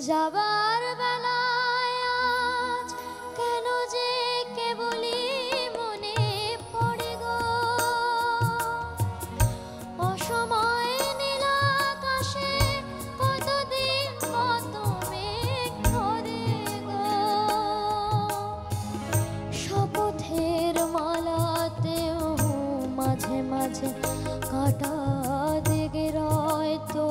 যাবার বেলায় আজ কেন যে কেবলই মনে পড়ে গো, অসময় নীল আকাশে কতদিন কত মেঘ ধরে গো, শপথের মালাতেও মাঝে মাঝে কাটা দেগে রয় তো,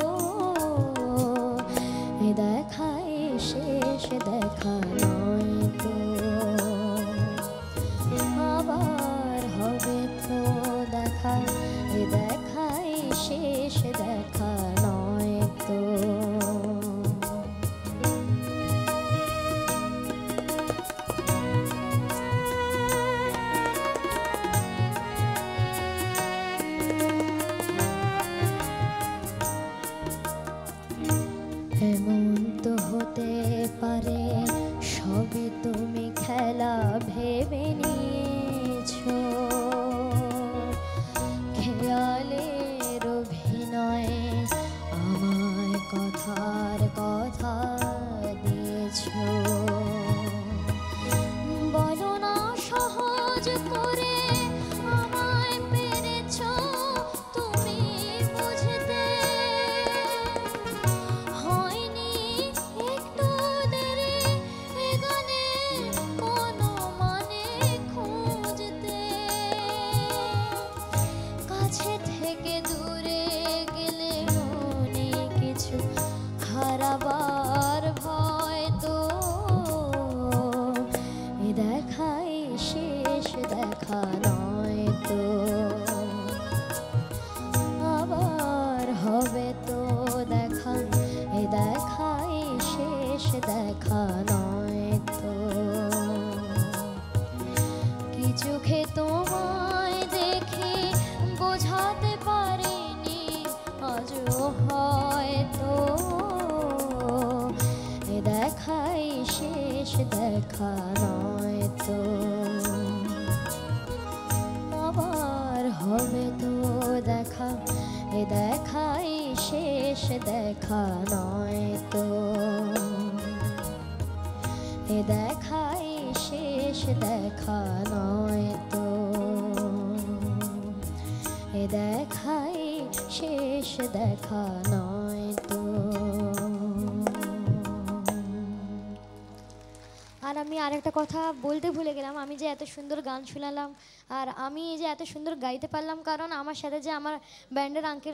এ দেখাই শেষ দেখা নয় তো, আবার হবে তো দেখা, এ দেখাই শেষ দেখা নয় তো। এমন তো হতে পারে সবই তুমি খেলা ভেবে নিয়েছো, খেয়ালের অভিনয়ে আমায় কথার কথা দিয়েছো, বলো না সহজ করে আমায় পেরেছো তুমি বুঝতে, হয়নি একটু দেরি এ গানের কোনো মানে খুঁজতে, কাছে থেকে দূরে গেলে মনে কিছু হারাবার ভয় তো, এ দেখাই শেষ দেখা নয় তো, আবার হবে তো দেখা, এ দেখাই শেষ দেখা নয় তো। কি চোখে তোমায় দেখে বোঝাতে পারিনি আজও হয়তো, এ দেখাই শেষ দেখা নয় তো, আবার হবে তো দেখা, এ দেখাই শেষ দেখা নয় তো, এ দেখাই শেষ দেখা নয় তো, এ দেখাই শেষ দেখা নয় তো। আর আমি আরেকটা কথা বলতে ভুলে গেলাম, আমি যে এত সুন্দর গান শোনালাম আর আমি যে এত সুন্দর গাইতে পারলাম, কারণ আমার সাথে যে আমার ব্যান্ডের আঙ্কেল